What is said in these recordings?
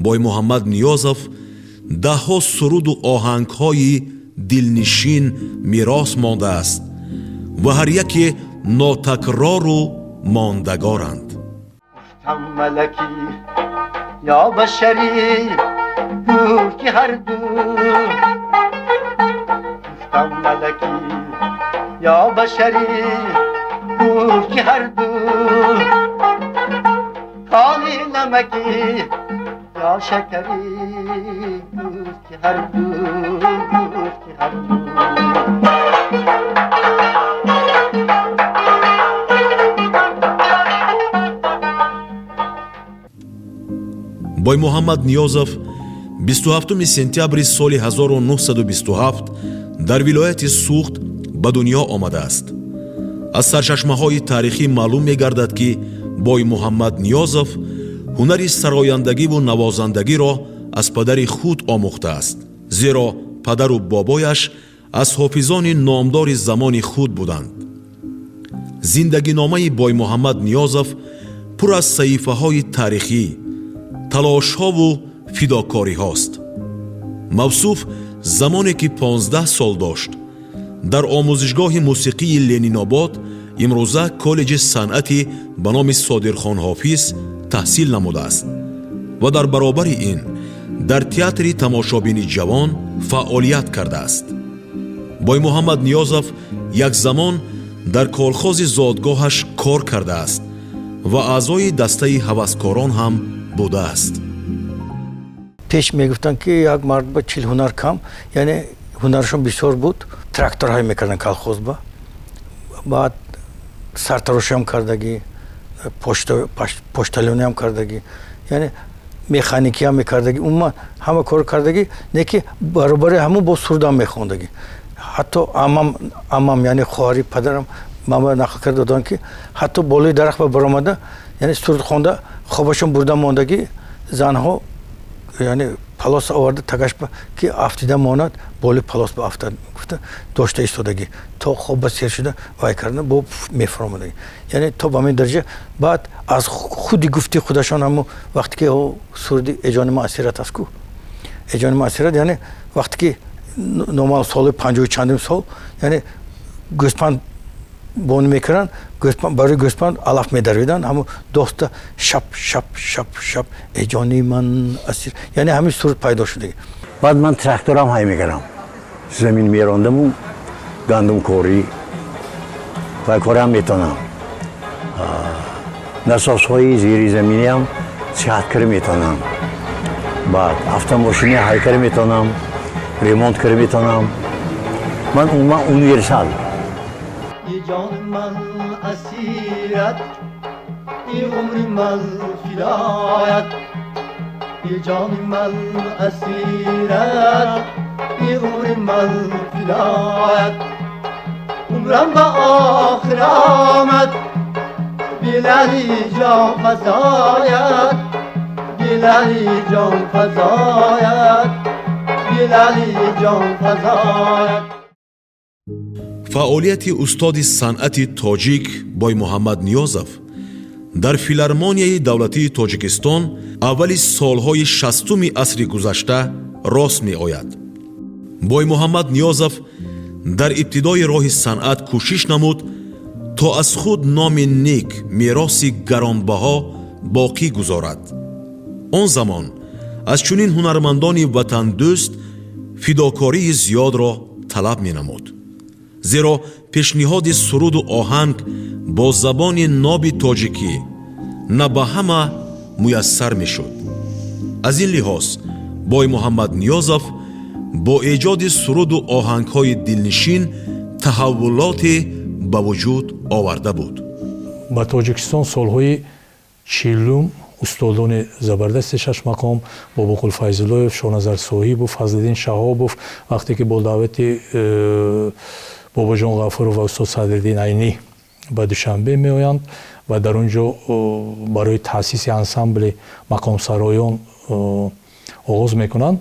бой Муҳаммад Ниёзов даҳҳо суруду оҳангҳои дилнишин мирос мондааст ва ҳар яке нотакрору мондагоранд. ملکی یا بشری دور که هر دور گفتم ملکی یا بشری دور که هر دور کالی نمکی یا شکری دور که هر دور دور که هر دور бой Муҳаммад Ниёзов 27 сентябри соли 1927 дар вилояти Суғд ба дунё омадааст. аз сарчашмаҳои таърихӣ маълум мегардад ки бой Муҳаммад Ниёзов ҳунари сарояндагиву навозандагиро аз падари худ омӯхтааст, зеро падару бобояш аз ҳофизони номдори замони худ буданд. зиндагиномаи бой Муҳаммад Ниёзов пур аз саҳифаҳои таърихӣ, талошҳову фидокориҳост. мавсуф замоне ки 15 сол дошт, дар омӯзишгоҳи мусиқии Ленинобод, имрӯза коллеҷи санъати ба номи Содирхон Ҳофиз таҳсил намудааст ва дар баробари ин дар театри тамошобини ҷавон фаъолият кардааст. бой Муҳаммад Ниёзов як замон дар колхози зодгоҳаш кор кардааст ва аъзои дастаи ҳаваскорон ҳам будааст. пеш мегуфтанд ки як мардба чил ҳунар кам, яъне ҳунаршон бисёр буд. тракторҳои мекардан колхозба, баъд сартарошиам кардагӣ, пошталёниам кардагӣ, яъне механикиам мекардагӣ, умуман ҳама кор кардагӣ, не ки баробари ҳамон бо сурдам мехондагӣ. ҳатто амам яъне хоҳари падарам мама нақл карда доданд ки ҳатто болои дарахт ба баромада, яъне сурд хонда хобашон бурда мондагӣ, занҳо яъне палос оварда тагашба ки афтида монад, боли палос ба афтад гуфта дошта истодагӣ, то хоб ба сер шуда вай кардан бо мефаромадагӣ, яъне то ба мин дарҷа. баъд аз худи гуфти худашон ҳамо вақте ки сурди эҷони маъсират аст ку, эҷони маъсират яъне вақте ки номал соли 50 чандим сол, яъне гӯспанд бонӣ мекарданд, барои гӯспанд алаф медарвиданд, ҳамо доста шап шап шап шап эҷони ман асир, яъне ҳамин суруд пайдо шудагӣ. баъд ман тракторам ҳай мекардам, замин мерондаму гандумкорӣ ва корам метонам. насосҳои зиризаминиам сиҳаткарӣ метонам. баъд автомошини ҳайкарӣ метонам, ремонт карӣ метонам. ман умуман универсал. جان من اسیرت ای عمر من فدایت ای جان من اسیرت ای عمر من فدایت عمرم به آخر آمد بلهی جان فزایت بلهی جان فزایت بلهی جان فزایت. фаъолияти устоди санъати тоҷик бой Муҳаммад Ниёзов дар филармонияи давлатии Тоҷикистон аввали солҳои 60-уми асри гузашта рост меояд. бой Муҳаммад Ниёзов дар ибтидои роҳи санъат кӯшиш намуд то аз худ номи нек, мероси гаронбаҳо боқӣ гузорад. он замон аз чунин ҳунармандони ватандӯст фидокории зиёдро талаб менамуд, зеро пешниҳоди суруду оҳанг бо забони ноби тоҷикӣ на ба ҳама муяссар мешуд. аз ин лиҳоз бой Муҳаммад Ниёзов бо эҷоди суруду оҳангҳои дилнишин таҳаввулоте ба вуҷуд оварда буд. ба Тоҷикистон солҳои 40 устодони забардасти шашмақом Бобоқул Файзуллоев, Шоназар Соҳибов, Фазлиддин Шаҳобов вақте ки бо даъвати бобоҷон Ғафуров ва устод Садриддин Айнӣ ба Душанбе меоянд ва дар он ҷо барои таъсиси ансамбли мақомсароён оғоз мекунанд.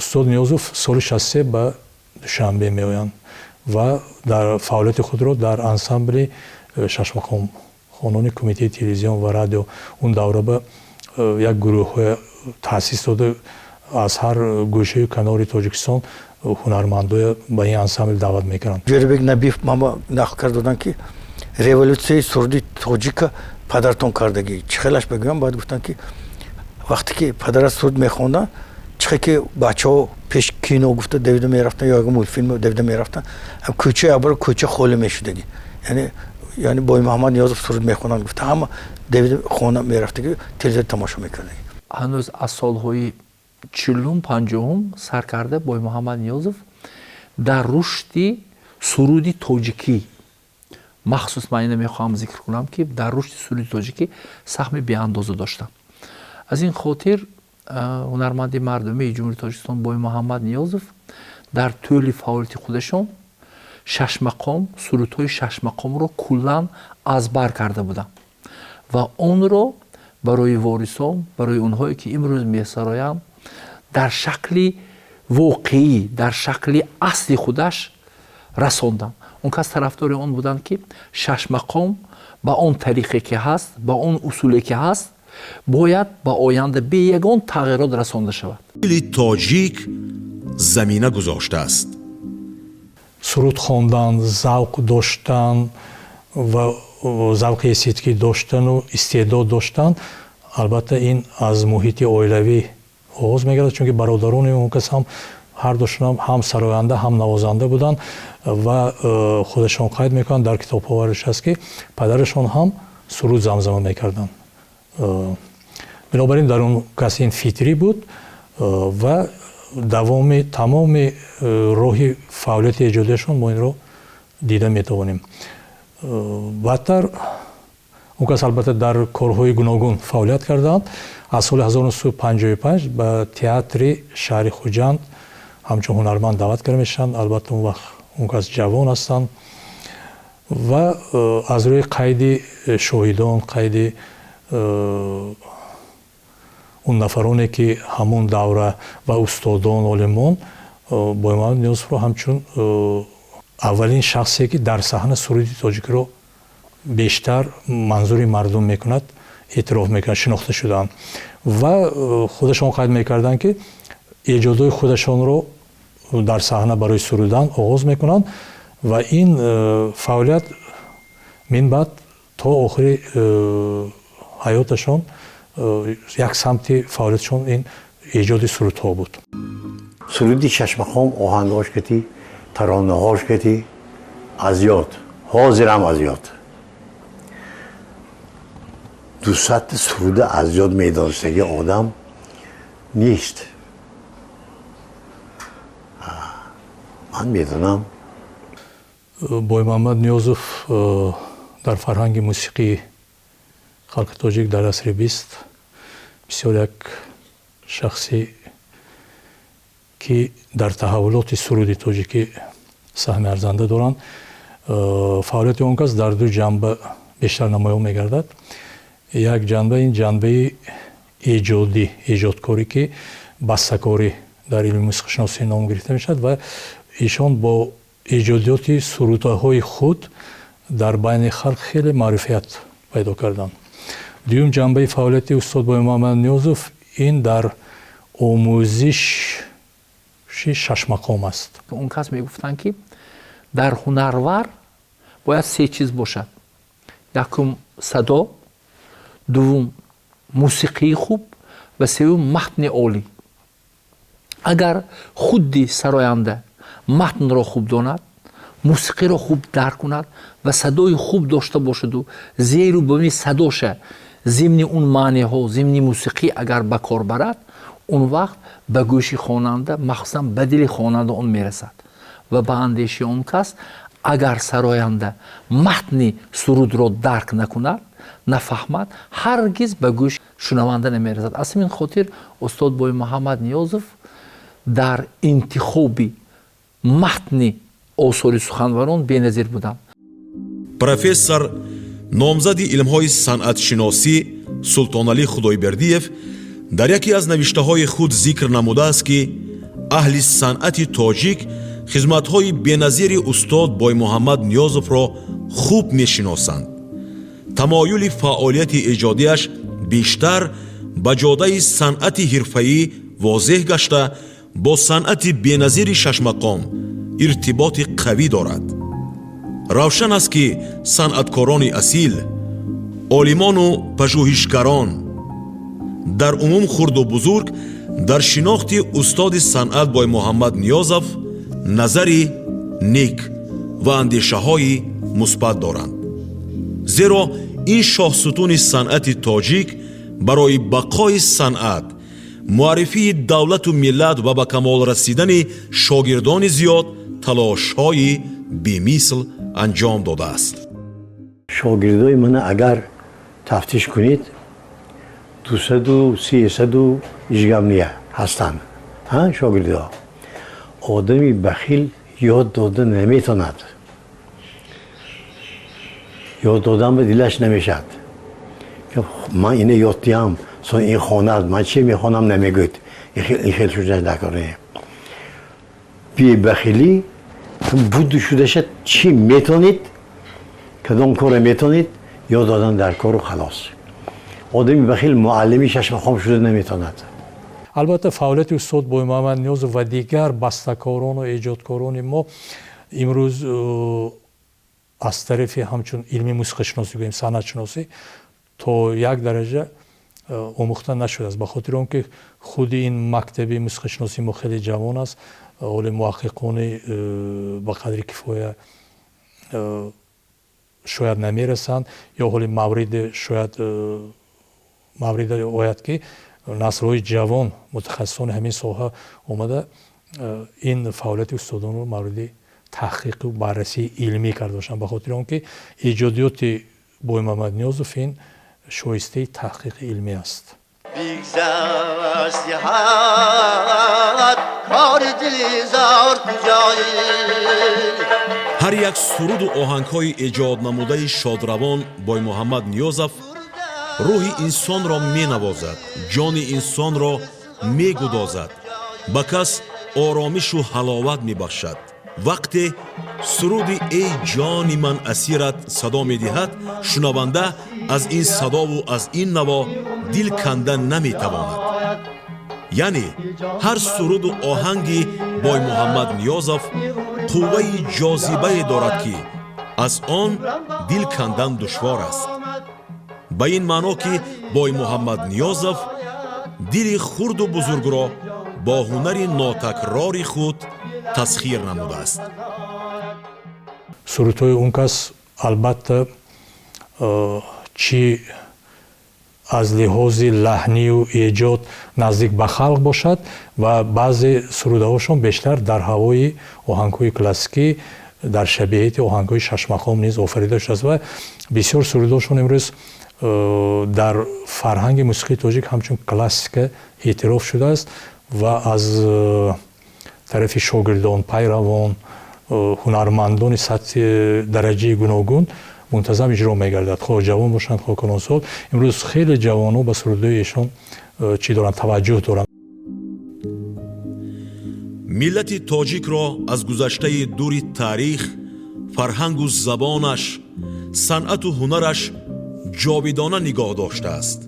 устод Ниёзов соли 63 ба Душанбе меоянд ва дар фаъолияти худро дар ансамбли шашмақом хонони Кумитаи телевизион ва радио он давра ба як гурӯҳ таъсис дода аз ҳар гӯшаи канори тоҷикистон ҳунармандоя ба ин ансамбл даъват мекарданд. ҷӯрбек набиев мама нақл карда буданд ки революсияи суруди тоҷика падартон кардагӣ. чӣ хелаш бигӯям, бояд гуфтанд ки вақте ки падара суруд мехонданд, чӣ ки бачаҳо пеш кино гуфта давида мерафтанд ё мултфилм давида мерафтанд, кӯчаи абро кӯча холӣ мешудагӣ. яъне бои муҳаммад ниёзов суруд мехонданд гуфта ҳама давида хона мерафтагӣ, телевизор тамошо мекардагӣ. ҳанӯз аз солҳои 40-50 сар карда бои муҳаммад ниёзов дар рушди суруди тоҷикӣ, махсус ман ина мехоҳам зикр кунам ки дар рушди суруди тоҷикӣ саҳми беандоза доштанд. аз ин хотир ҳунарманди мардумии ҷумҳурии Тоҷикистон бои муҳаммад ниёзов дар тӯли фаъолияти худашон шашмақом, сурудҳои шашмақомро куллан аз бар карда буданд ва онро барои ворисон, барои онҳое ки имрӯз месароянд, дар шакли воқеӣ, дар шакли асли худаш расонданд. он кас тарафдори он буданд ки шашмақом ба он тариқе ки ҳаст, ба он усуле ки ҳаст, бояд ба оянда бе ягон тағйирот расонда шавад. дили тоҷик замина гузоштааст. суруд хондан, завқ доштан ва завқи эстетикӣ доштану истеъдод доштан, албатта ин аз муҳити оилавӣ оғоз мегардад, чунки бародарони он кас ҳам ҳар душон ҳам сароянда, ҳам навозанда буданд ва худашон қайд мекунанд, дар китобҳо аст ки падарашон ҳам суруд замзама мекарданд. бинобар ин дар он кас ин фитрӣ буд ва давоми тамоми роҳи фаъолияти эҷодияшон мо инро дида метавонем. баъдтар он кас албатта дар корҳои гуногун фаъолият карданд. аз соли 1955 ба театри шаҳри Хуҷанд ҳамчун ҳунарманд даъват карда мешаванд. албатта он вақт он кас ҷавон ҳастанд ва аз рӯи қайди шоҳидон, қайди он нафароне ки ҳамон давра ва устодон, олимон бои муҳаммад ниёзовро ҳамчун аввалин шахсе ки дар саҳна суруди тоҷикиро бештар манзури мардум мекунад эътироф мекунад, шинохта шуданд ва худашон қайд мекарданд ки эҷодҳои худашонро дар саҳна барои сурудан оғоз мекунанд ва ин фаъолият мин баъд то охири ҳаёташон як самти фаъолиятшон ин эҷоди сурудҳо буд. суруди шашмақом оҳангош кати, таронаҳош кати аз ёд, ҳозирам аз ёд. 200 суруда аз ёд медонистаги одам нест. ман медонам бои муҳаммад ниёзов дар фарҳанги мусиқии халқи тоҷик дар асри 20 бисёр як шахсе ки дар таҳаввулоти суруди тоҷикӣ саҳми арзанда доранд. фаъолияти он кас дар ду ҷанба бештар намоён мегардад. як ҷанба ин ҷанбаи эҷодӣ, эҷодкорӣ ки бастакорӣ дар илми мусиқишиносӣ ном гирифта мешавад ва ишон бо эҷодиёти сурудҳои худ дар байни халқ хеле маъруфият пайдо карданд. дуюм ҷанбаи фаъолияти устод бои муҳаммад ниёзов ин дар омӯзиши шашмақом аст. он кас мегуфтанд ки дар ҳунарвар бояд се чиз бошад. якум садо, дуввум мусиқии хуб ва севум матни олӣ. агар худи сароянда матнро хуб донад, мусиқиро хуб дарк кунад ва садои хуб дошта бошаду зеру боми садоша зимни он маънеҳо, зимни мусиқӣ агар ба кор барад, он вақт ба гӯши хонанда, махсусан ба дили хонанда он мерасад ва ба андеши он кас агар сароянда матни сурудро дарк накунад, нафаҳмад, ҳаргиз ба гӯши шунаванда намерасад. аз ҳамин хотир устод бои муҳаммад ниёзов дар интихоби матни осори суханварон беназир буданд. профессор номзади илмҳои санъатшиносӣ Султоналӣ Худойбердиев дар яке аз навиштаҳои худ зикр намудааст ки аҳли санъати тоҷик хизматҳои беназири устод бои муҳаммад ниёзовро хуб мешиносанд. тамоюли фаъолияти эҷодияш бештар ба ҷодаи санъати ҳирфаӣ возеҳ гашта бо санъати беназири шашмақом иртиботи қавӣ дорад. равшан аст ки санъаткорони асил, олимону пажӯҳишгарон дар умум хурду бузург дар шинохти устоди санъат боймуҳаммад ниёзов назари нек ва андешаҳои мусбат доранд. зеро ин шоҳсутуни санъати тоҷик барои бақои санъат, муаррифии давлату миллат ва ба камол расидани шогирдони зиёд талошҳои бемисл анҷом додааст. шогирдои мана агар тафтиш кунед 230 ижгамния ҳастанд. шогирдо одами бахил ёд дода наметонад. ёд додан ба дилаш намешад. ман ина ёд диҳам сон ин хонад, ман чӣ мехонам намегӯд. ин хел шуда накорем. бебахилӣ буду шудаша чӣ метонед, кадом кора метонед, ёд додан дар кору халос. одами бахил муаллими шашмақом шуда наметонад. албатта фаъолияти устод боймуҳаммад ниёзов ва дигар бастакорону эҷодкорони мо имрӯз аз тарафи ҳамчун илми мусиқишиносӣ гӯем санъатшиносӣ то як дараҷа омӯхта нашудааст, ба хотири он ки худи ин мактаби мусиқишиносии мо хеле ҷавон аст. ҳоли муҳаққиқони ба қадри кифоя шояд намерасанд ё ҳоли мавриде ояд ки наслҳои ҷавон мутахассисони ҳамин соҳа омада ин фаъолияти устодонро мавриди таҳқиқу баррасии илмӣ карда бошанд, ба хотири он ки эҷодиёти боймуҳаммад ниёзов ин шоистаи таҳқиқи илмӣ аст. ҳар як суруду оҳангҳои эҷоднамудаи шодравон боймуҳаммад ниёзов рӯҳи инсонро менавозад, ҷони инсонро мегудозад, ба кас оромишу ҳаловат мебахшад. вақте суруди «Эй ҷони ман асират» садо медиҳад, шунаванда аз ин садову аз ин наво дил канда наметавонад. яъне ҳар суруду оҳанги боймуҳаммад ниёзов қувваи ҷозибае дорад ки аз он дил кандан душвор аст. ба ин маъно ки боймуҳаммад ниёзов дили хурду бузургро бо ҳунари нотакрори худ тасхир намудааст. сурудҳои он кас албатта чӣ аз лиҳози лаҳнию эҷод наздик ба халқ бошад ва баъзе сурудаҳошон бештар дар ҳавои оҳангҳои классикӣ, дар шабеҳияти оҳангҳои шашмақом низ офарида шудааст ва бисёр сурудаҳошон имрӯз дар фарҳанги мусиқии тоҷик ҳамчун классика эътироф шудааст ва аз тарафи шогирдон, пайравон, ҳунармандони сатҳи дараҷаи гуногун мунтазам иҷро мегардад, хоҳ ҷавон бошанд, хоҳ калонсол. имрӯз хеле ҷавонҳо ба сурудаҳои эшон чӣ доранд, таваҷҷӯҳ доранд. миллати тоҷикро аз гузаштаи дури таърих, фарҳангу забонаш, санъату ҳунараш ҷовидона нигоҳ доштааст.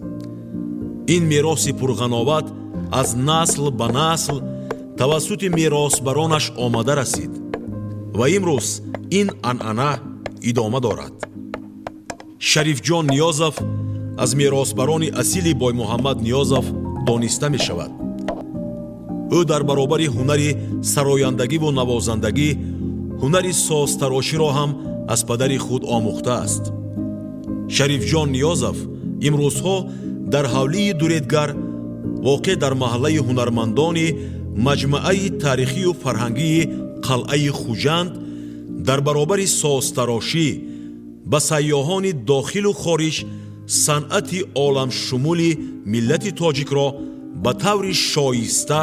ин мероси пурғановат аз насл ба насл тавассути меросбаронаш омада расид ва имрӯз ин анъана идома дорад. шарифҷон ниёзов аз меросбарони асили боймуҳаммад ниёзов дониста мешавад. ӯ дар баробари ҳунари сарояндагиву навозандагӣ ҳунари созтароширо ҳам аз падари худ омӯхтааст. шарифҷон ниёзов имрӯзҳо дар ҳавлии дуредгар воқеъ дар маҳаллаи ҳунармандони маҷмаъаи таърихию фарҳангии қалъаи хуҷанд дар баробари созтарошӣ ба сайёҳони дохилу хориҷ санъати оламшумули миллати тоҷикро ба таври шоиста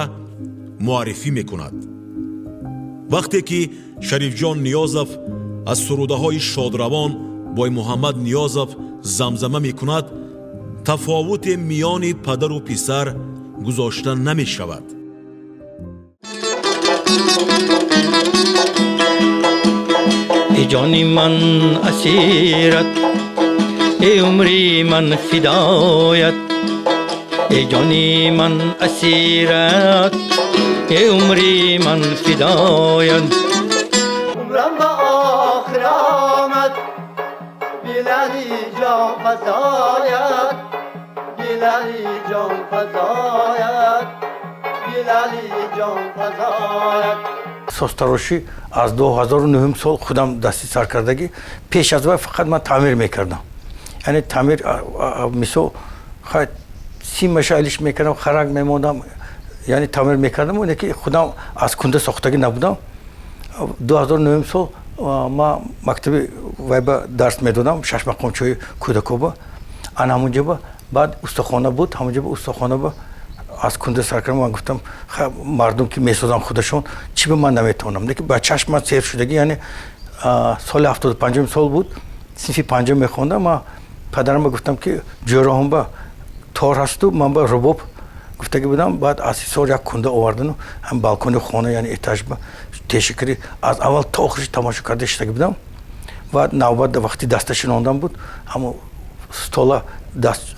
муаррифӣ мекунад. вақте ки шарифҷон ниёзов аз сурудаҳои шодравон боймуҳаммад ниёзов замзама мекунад, тафовуте миёни падару писар гузошта намешавад. ای جانی من اسیرت، ای عمری من فدایت، ای جانی من اسیرت ای عمری من فدایت عمرم با آخر آمد بیلعلی جان فزایت بیلعلی جان فزایت بیلعلی جان فزایت سوستراشی از 2009 سال خودم دستی سر کردگی پیش از وقت فقط من تعمیر میکردم یعنی تعمیر میسو خیلی 30 مشایلش میکردم خرق میموندم یعنی تعمیر میکردم اونه که خودم از کنده ساختگی نبودم 2009 سال ما مکتب ویبا درس میدادم شش مقام چوی کودکوبا آن همونجا با بعد استخوانه بود همونجا با استخوانه با از کنده سر کردم من گفتم مردم که میسازن خودشون چی به من نمیتونم دیگه بچه‌اش من سیر شدگی یعنی سال 75 سال بود صنف 5 میخوندم ما پدرم گفتم که جوراهم با تار هست و من با رباب گفتگی بودم بعد اسیسور یک کنده آوردن و هم بالکن خانه یعنی اتاج با تشکری از اول تا آخرش تماشا کرده شدگی بودم بعد نوبت وقتی دستش نوندم بود همون ستولا دست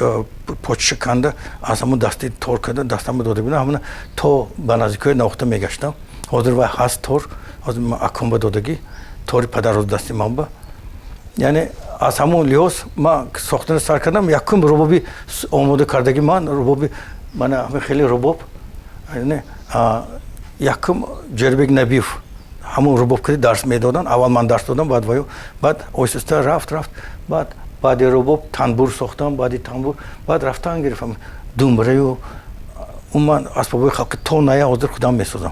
پوچش کنده از همون دستی تور کرده دستم داده بودم همون تو به نزدیکی نقطه میگشتم حاضر و هست تور از من اکم به دادگی توری پدر رو دستی من با یعنی از همون لحاظ ما ساختن سر کردم یکم ربابی آماده کردگی من ربابی من همه خیلی رباب یعنی یکم جربگ نبیف همون رباب کردی درس میدادن اول من درس دادم بعد اویسسته رفت بعد رباب تنبور ساختم بعد رفتن گرفتم دومبره و اون من اسباب خلق تو نیا حاضر خودم میسازم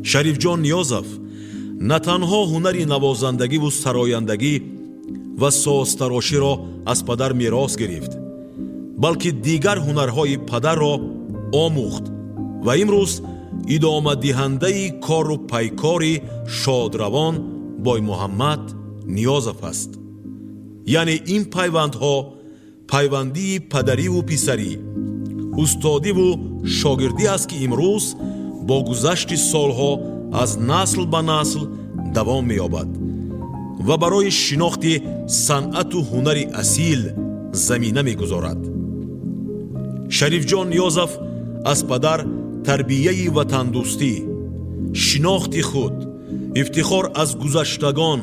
شریف جان نیازов نه تنها هنری نوازندگی و سرایندگی و سازتراشی را از پدر میراث گرفت بلکه دیگر هنرهای پدر را آموخت و امروز ادامه دهنده کار و پیکاری شادروان بای محمد نیازов است یعنی این پیوندها پیوندی پدری و پسری استادی و شاگردی است که امروز با گذشت سالها از نسل به نسل دوام می‌یابد و برای شناخت صنعت و هنر اصیل زمینه می‌گذارد. شریف جان نیازов از پدر تربیه وطن دوستی، شناخت خود، افتخار از گذشتگان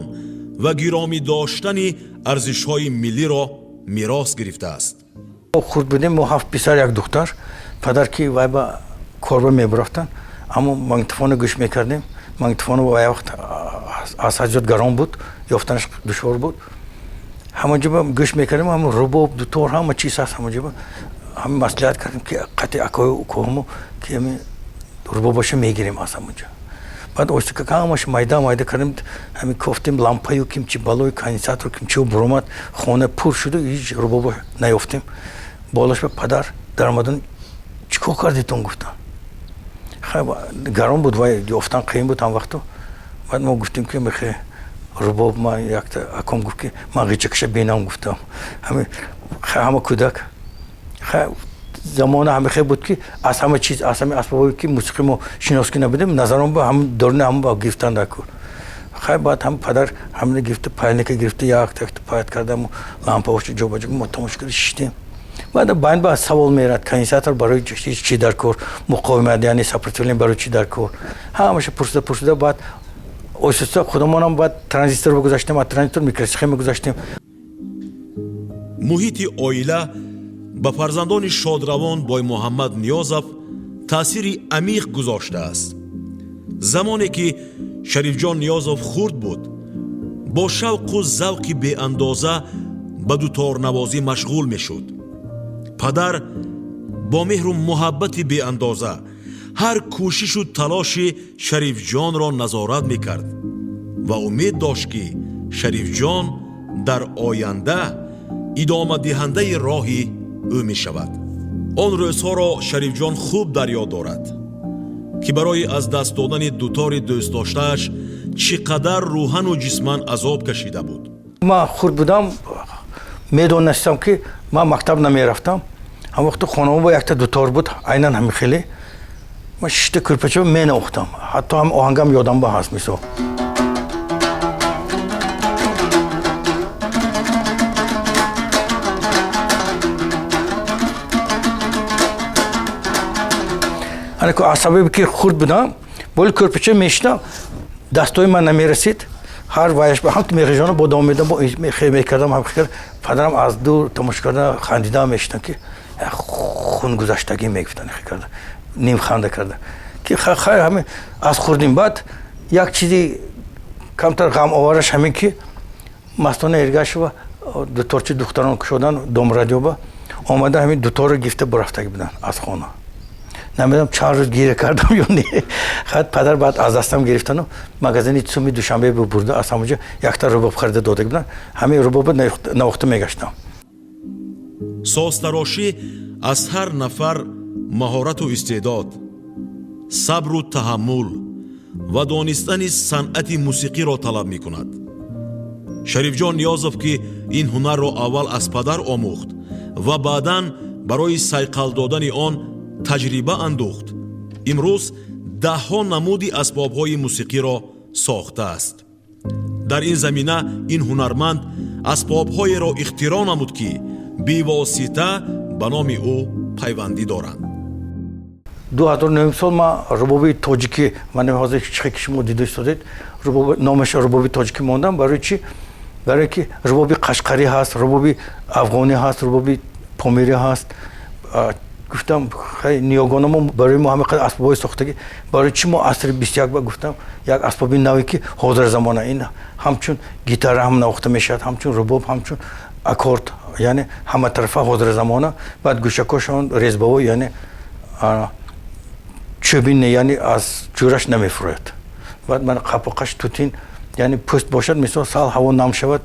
و گرامی داشتن ارزش‌های ملی را میراث گرفته است. خود بودیم ما 7 پسر یک دختر پدر که وای با کاربه میبرفتن اما ماگنیتوفون گوش میکردیم ماگنیتوفون وای وقت از حجت گران بود یافتنش دشوار بود همونجا با گوش میکردیم هم رباب دوتور همه چیز هست همونجا با هم مسئولیت کردیم که قطع اکای اکوهمو که همین رباباشو میگیریم از همونجا بعد اوسته که همش مایده کردیم همین کوفتیم لامپایو کیمچی بالای کاندیساتور کیمچی برومد خونه پر شده هیچ رباب نیافتیم بالاش به پدر در آمدن چیکار کردیتون گفتن خیلی گرم بود و یافتن قیم بود هم وقتو بعد ما گفتیم که میخوای رباب ما یک تا اکم گفت که من غیچکش بینام گفتم همه کودک زمان همه خیلی بود که از همه چیز از همه اسبابی که موسیقی ما شناسکی نبودیم نظرم با هم دورنه هم با گرفتن دکور خیلی بعد هم پدر همه گرفته پایینه که گرفته یک تخت پایت کردم و لامپاوش جو باجو ما تماشا شدیم بعد باید با سوال میرد کانیساتور برای چی در کار مقاومت یعنی سپرتولین برای چی در کار همش پرسیده بعد اوسستا خودمون هم بعد ترانزیستور بگذاشتیم و ترانزیستور میکروسخیم گذاشتیم محیط عائله به فرزندان شادروان بای محمد نیازов تأثیری عمیق گذاشته است. زمانی که شریف جان نیازов خرد بود با شوق و ذوق بی اندازه به دوتار نوازی مشغول می شد. پدر با مهر و محبت بی اندازه هر کوشش و تلاش شریف جان را نظارت می کرد و امید داشت که شریف جان در آینده ادامه دهنده راهی او می شود. آن روزها را شریف جان خوب در یاد دارد که برای از دست دادن دوتار دوست داشتهش چقدر روحن و جسمن عذاب کشیده بود. ما خورد بودم میدونستم که ما مکتب نمی رفتم هم وقت خانم با یک تا دوتار بود عیناً همین خیلی ما شیشت کرپچه می نوختم حتی هم آهنگم یادم با هست میسو ана асабе ки хурд будам боли кӯрпача мешидам дастои ман намерасид ҳар ваяш ҳам мехижона бо давом медам мекардам ҳам хикар падарам аз дур тамошо карда хандида мешидам ки хунгузаштагӣ мегуфтан карда ним ханда карда ки хайр ҳамин аз хурдим баъд як чизи камтар ғамовараш ҳамин ки Мастона Эргашева дуторчи духтарон кушодан домрадиоба омада ҳамин дуторро гирифта бурафтагӣ будан аз хона намедонам чанд рӯз гира кардам ё не хат падар баъд аз дастам гирифтану магазини цуми душанбе бурда аз ҳамонҷо якта рубоб харида дода буданд ҳамин рубоба навохта мегаштам. созтарошӣ аз ҳар нафар маҳорату истеъдод, сабру таҳаммул ва донистани санъати мусиқиро талаб мекунад. Шарифҷон Ниёзов ки ин ҳунарро аввал аз падар омӯхт ва баъдан барои сайқал додани он таҷриба андӯхт, имрӯз даҳҳо намуди асбобҳои мусиқиро сохтааст. дар ин замина ин ҳунарманд асбобҳоеро ихтироъ намуд ки бевосита ба номи ӯ пайвандӣ доранд. 2009 сол ман рубоби тоҷикӣ ман ҳозир чихе ки шумо дида истодед номаш рубоби тоҷикӣ мондам барои чи барое ки рубоби қашқарӣ ҳаст, рубоби афғонӣ ҳаст, рубоби помирӣ ҳаст. гуфтам ниёгона мо барои мо ҳамин қадар асбобҳои сохтагӣ барои чи мо асри 21 ба гуфтам як асбоби наве ки ҳозирзамона ин ҳамчун гитара ҳам навохта мешавад, ҳамчун рубоб, ҳамчун аккорд, яъне ҳаматарафа ҳозирзамона. баъд гӯшакҳошон резбаво, яъне чӯбин, яъне аз ҷӯраш намефурояд. баъд ман қапоқаш тутин, яъне пӯст бошад, мисол сал ҳаво нам шавад,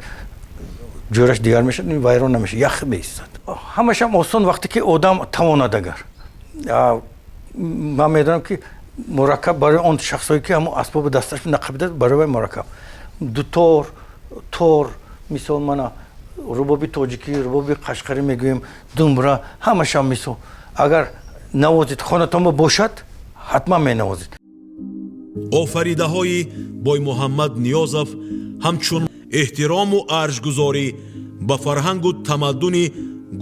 ҷӯраш дигар мешавад, вайрон намешавад, ях меистад. ҳамашам осон вақте ки одам тавонад. Агар ман медонам ки мураккаб барои он шахсое ки ҳамон асбоби дасташ нақабидад барои мураккаб дутор тор, мисол мана рубоби тоҷикӣ, рубоби қашқарӣ мегӯем, думра, ҳамашам мисол агар навозид хонатонба бошад ҳатман менавозид. офаридаҳои Боймуҳаммад Ниёзов ҳамчун эҳтирому арҷгузорӣ ба фарҳангу тамаддуни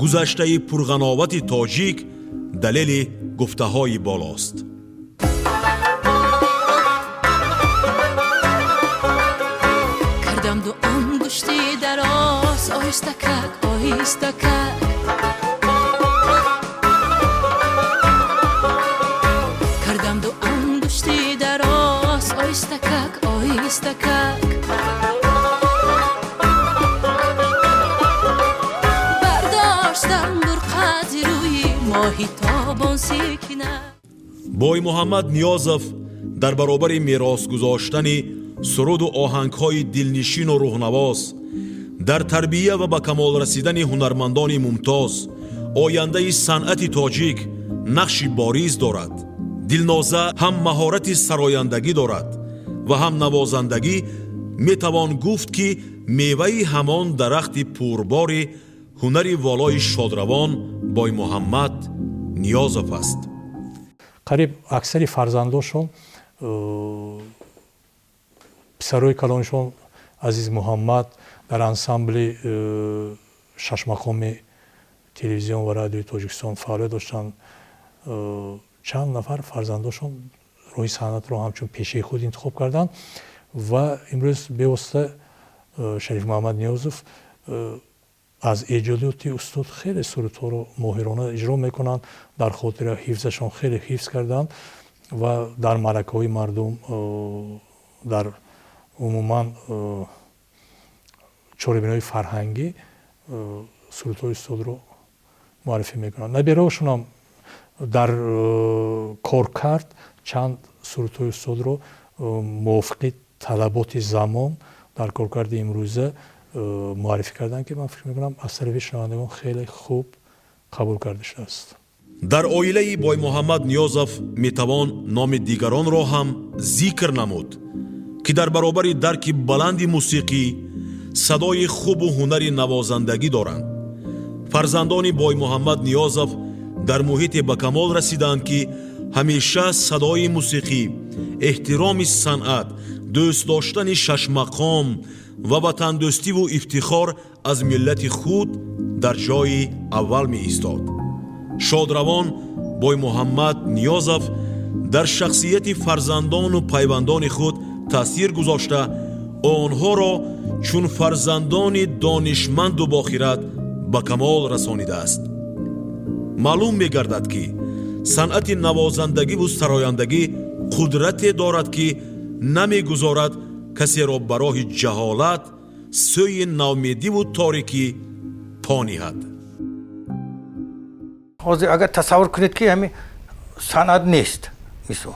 гузаштаи пурғановати тоҷик далели гуфтаҳои болост. кардам дуам гӯшти дароз оҳистакак оҳистакак кардам дуам гӯшти дароз оҳистакак оҳистакак бардоштам бурқади рӯи моҳи тобон секина. Боймуҳаммад Ниёзов дар баробари мерос гузоштани суруду оҳангҳои дилнишину рӯҳнавоз, дар тарбия ва ба камол расидани ҳунармандони мумтоз, ояндаи санъати тоҷик нақши бориз дорад. Дилноза ҳам маҳорати сарояндагӣ дорад ва ҳам навозандагӣ. метавон гуфт ки меваи ҳамон дарахти пурбори ҳунари волои шодравон Боймуҳаммад Ниёзов аст. қариб аксари фарзандошон писарои калонишон Азиз Муҳаммад дар ансамбли шашмақоми телевизион ва радиои Тоҷикистон фаъолият доштанд. чанд нафар фарзандошон роҳи санъатро ҳамчун пешаи худ интихоб карданд ва имрӯз бевосита Шариф Муҳаммад Ниёзов аз эҷодиёти устод хеле сурудҳоро моҳирона иҷро мекунанд, дар хотира ҳифзашон хеле ҳифз карданд ва дар маъракаҳои мардум дар умуман чорабинои фарҳангӣ сурудҳои устодро муаррифӣ мекунанд. набираҳошонам дар коркард чанд сурудҳои устодро мувофиқи талаботи замон дар коркарди имрӯза муаррифӣ карданд ки ман фикр мекунам аз тарафи шунавандагон хеле хуб қабул карда шудааст. дар оилаи Боймуҳаммад Ниёзов метавон номи дигаронро ҳам зикр намуд ки дар баробари дарки баланди мусиқӣ садои хубу ҳунари навозандагӣ доранд. фарзандони Боймуҳаммад Ниёзов дар муҳите ба камол расиданд ки ҳамеша садои мусиқӣ, эҳтироми санъат, дӯст доштани шашмақом ва ватандӯстиву ифтихор аз миллати худ дар ҷойи аввал меистод. шодравон Боймуҳаммад Ниёзов дар шахсияти фарзандону пайвандони худ таъсир гузошта, онҳоро чун фарзандони донишманду бохират ба камол расонидааст. маълум мегардад ки санъати навозандагиву сарояндагӣ қудрате дорад ки намегузорад касеро ба роҳи ҷаҳолат, сӯи навмедиву торикӣ по ниҳад. ҳозир агар тасаввур кунед ки ҳамин санъат нест, мисол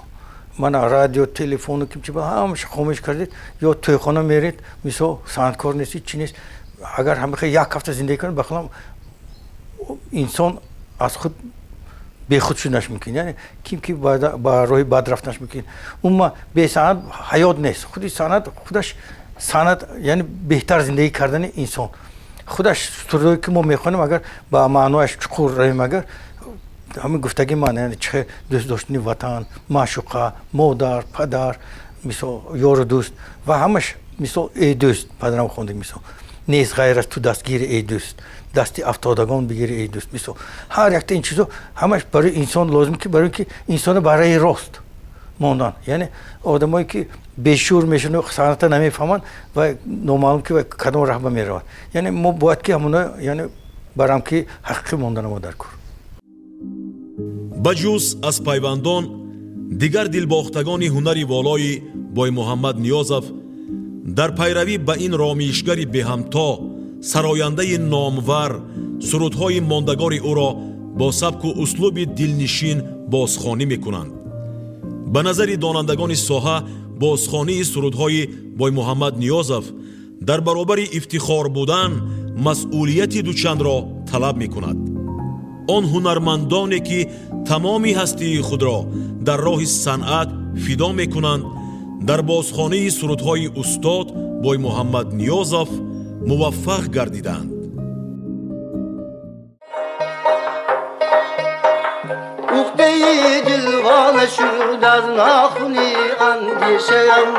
мана радио телефону кимчи ҳамаша хомӯш кардед, ё тӯйхона меред, мисол санъаткор нестед, чӣ нест. агар ҳамихе як ҳафта зиндагӣ кунед, бахилам инсон аз худ бехуд шуднаш мумкин, яъне ким ки ба роҳи бад рафтнаш мумкин. умма бе санъат ҳаёт нест. худи санъат худаш санъат яъне беҳтар зиндагӣ кардани инсон. худаш сурдое ки мо мехонем, агар ба маънояш чуқур равем, агар ҳамин гуфтаги ман, яъне чихе дӯст доштани ватан, маъшуқа, модар, падар, мисол ёру дӯст ва ҳамаш мисол эй дӯст, падарам хондаг мисол нест ғайр аз ту дастгири эй дӯст, дасти афтодагон бигири эй дӯст. мисол ҳар якта ин чизо ҳамаш барои инсон лозим, ки барои ки инсона ба раи рост мондан. яъне одамое ки бешӯр мешунанд, санъата намефаҳманд ва номаълум ки кадом раҳ ба меравад. яъне мо бояд ки ҳамона яъне ба рамки ҳақиқӣ монданамо дар кор. ба ҷуз аз пайвандон, дигар дилбохтагони ҳунари волои боймуҳаммад Ниёзов дар пайравӣ ба ин ромишгари беҳамто, сарояндаи номвар, сурудҳои мондагори ӯро бо сабку услуби дилнишин бозхонӣ мекунанд. ба назари донандагони соҳа, бозхонии сурудҳои боймуҳаммад Ниёзов дар баробари ифтихор будан масъулияти дучандро талаб мекунад. он ҳунармандоне ки тамоми ҳастии худро дар роҳи санъат фидо мекунанд, дар бозхонии сурудҳои устод боймуҳаммад Ниёзов муваффақ гардиданд. Uhdey dilvane şud az nakhuni andişeyam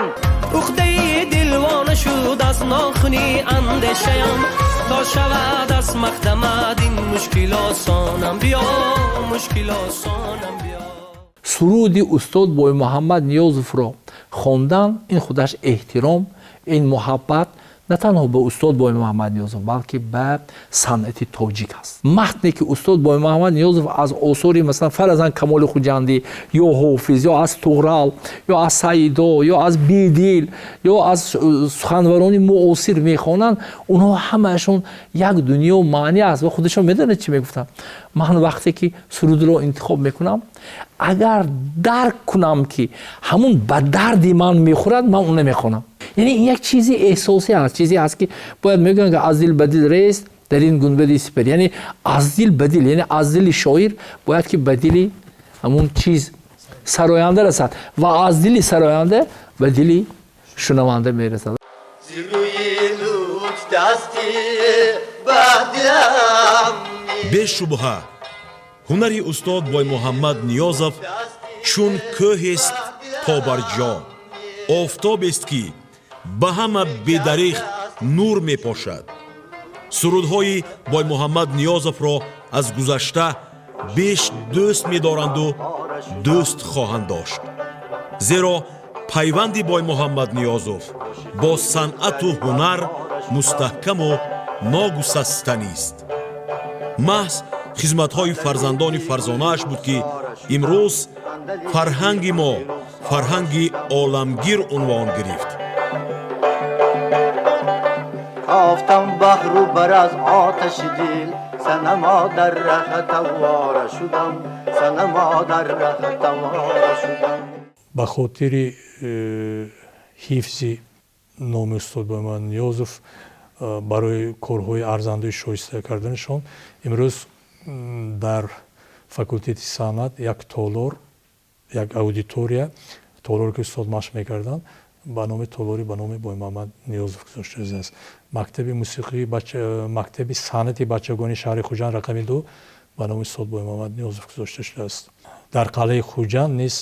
Uhdey dilvane şud az nakhuni andişeyam Ta şavad az maqdamadin mushkil osonam biya mushkil osonam biya. суруди устод боймуҳаммад Ниёзовро хондан ин худаш эҳтиром, ин муҳаббат на танҳо ба устод боймуҳаммад Ниёзов, балки ба санъати тоҷик аст. матне ки устод боймуҳаммад Ниёзов аз осори масалан фаразан Камоли Хуҷандӣ ё Ҳофиз ё аз Туғрал ё аз Саидо ё аз Бедил ё аз суханварони муосир мехонанд, онҳо ҳамаашон як дунё маънӣ аст ва худашон медонед чӣ мегуфтанд. ман вақте ки сурудро интихоб мекунам, агар дарк кунам ки ҳамун ба дарди ман мехӯрад, ман он мехонам. яъне ин як чизи эҳсосӣ аст, чизе аст ки бояд мегӯянд ки аз дил ба дил рест дар ин гунбади сипар, яъне аз дил ба дил, яъне аз дили шоир бояд ки ба дили ҳамун чиз сароянда расад ва аз дили сароянда ба дили шунаванда мерасад. бешубҳа ҳунари устод боймуҳаммад Ниёзов чун кӯҳест побарҷо, офтобест ки ба ҳама бедариғ нур мепошад. сурудҳои боймуҳаммад Ниёзовро аз гузашта беш дӯст медоранду дӯст хоҳанд дошт. зеро пайванди боймуҳаммад Ниёзов бо санъату ҳунар мустаҳкаму ногусастанист. маҳз хизматҳои фарзандони фарзонааш буд ки имрӯз фарҳанги мо фарҳанги оламгир унвон гирифт. Kaftan bahru baraz ateşi dil Sana madar rahat avara şudam Sana madar rahat avara şudam ба хотири ҳифзи номи устод боймуҳаммад Ниёзов барои корҳои арзандаи шоиста карданашон имрӯз дар факултети санъат як толор, як аудитория, толоре ки устод машқ мекарданд, ба номи толори ба номи боймуҳаммад Ниёзов гузошта шудааст. мактаби мусиқии мактаби санъати бачагони шаҳри Хуҷанд рақами 2 ба номи устод боймуҳаммад Ниёзов гузошта шудааст. дар қалъаи Хуҷанд низ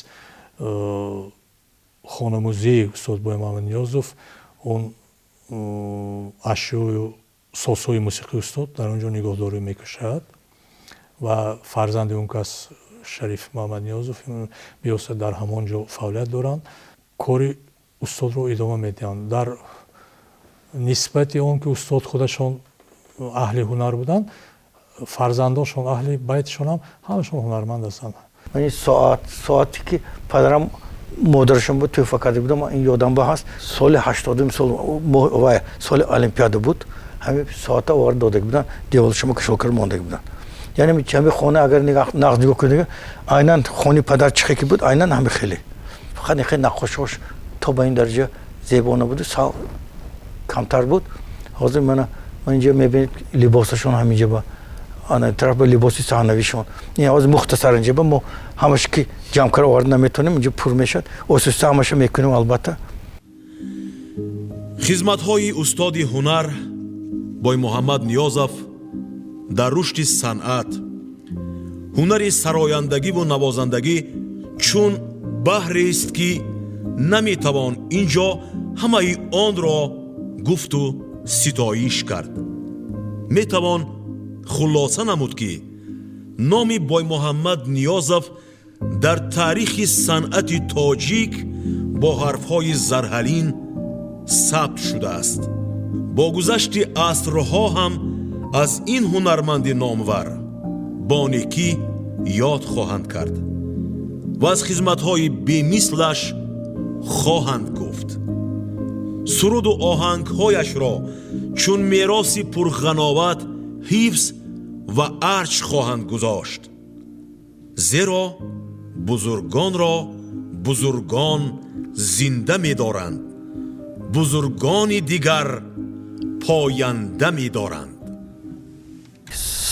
хонамузеи устод боймуҳаммад Ниёзов, он ашёю созҳои мусиқии устод дар он ҷо нигоҳдорӣ мекушад ва фарзанди он кас Шариф Муҳаммад Ниёзов биёсад дар ҳамон ҷо фаъолият доранд, кори устодро идома медиҳанд. Дар нисбати он ки устод худашон аҳли ҳунар буданд, фарзандоншон аҳли байтшон ҳам ҳамашон ҳунарманд ҳастанд. من این ساعتی که پدرم مادرشون بود توفیق کرده بودم این یادم به هست سال 80 سال المپیاد بود همین ساعت آورد داده بودن دیوالشون که شکر مانده بودن یعنی چند خانه اگر نگاه کنید عیناً خانه پدر چه کی بود عیناً همه خیلی فقط خیلی نقاشش تا به این درجه زیبا نبود کمتر بود حاضر من اینجا میبینید لباسشون همینجا با آن طرف با لباسی صحنویشون این از مختصر اینجا با ما همش که جمع کار آورد نمیتونیم اینجا پر میشد اساس همش میکنیم البته خدمت‌های استاد هنر بای محمد نیازов در رشد صنعت هنر سرایندگی و نوازندگی چون بحری است که نمیتوان اینجا همه آن را گفت و ستایش کرد میتوان خلاصه نمود که نام بای محمد نیازов در تاریخ صنعت تاجیک با حرفهای زرحلین ثبت شده است با گذشت عصرها هم از این هنرمند نامور با نیکی یاد خواهند کرد و از خدمت‌های بی‌مثلش خواهند گفت سرود و آهنگ‌هایش را چون میراث پرغناوت حفظ و ارج خواهند گذاشت زیرا بزرگان را بزرگان زنده می دارند بزرگان دیگر پاینده می دارند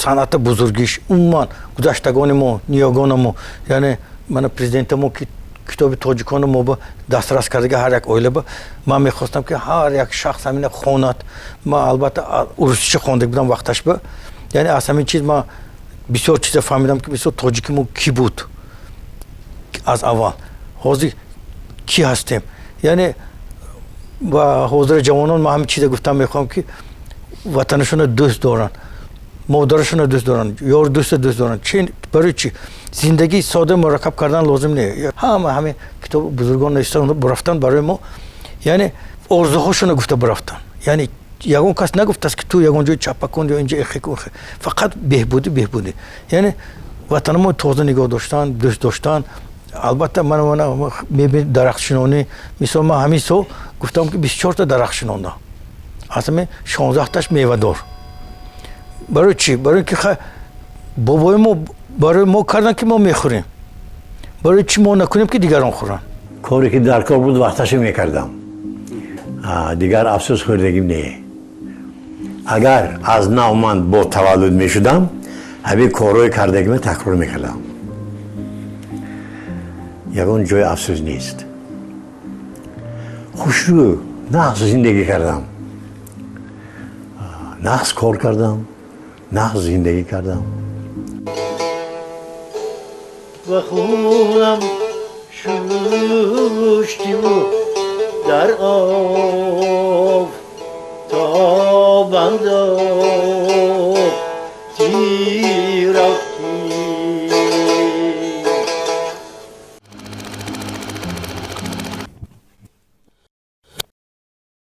صنعت بزرگیش عموما گذشتگان ما نیاگان ما یعنی من پرزیدنت ما که کتاب تاجیکان ما با دسترس کرده هر یک اویله با من میخواستم که هر یک شخص همین خواند ما البته ارسیش خوانده بودم وقتش با یعنی از همین چیز ما بسیار چیز فهمیدم که بسیار تاجیکی ما کی بود از اول حاضر کی هستیم یعنی و حاضر جوانان ما همین چیز گفتم میخوام که وطنشون دوست دارن مادرشون دوست دارن یار دوست دارن چی برای چی زندگی ساده مرکب کردن لازم نیست همه کتاب بزرگان نوشتن برفتن برای ما یعنی آرزوهاشون گفته برفتن یعنی یگان کس نگفت است که تو یگان جای چپا کن یا اینجا اخی کن فقط بهبودی یعنی وطن ما تازه نگاه داشتن دوست داشتن البته من میبینم درختشنانی مثلا من همین سو گفتم که 24 تا درختشنان دارم اصلا 16 تاش میوه دار برای چی برای اینکه بابای ما برای ما کردن که ما میخوریم برای چی ما نکنیم که دیگران خورن کاری که در کار بود وقتش میکردم دیگر افسوس خوردگیم نه اگر از نو من با تولد میشدم همین کارهای کردگیم تکرار میکردم یگان جای افسوس نیست خوشرو نقص زندگی کردم نقص کار کردم نقص زندگی کردم و خونم شوشتی بود در آب تا بنداب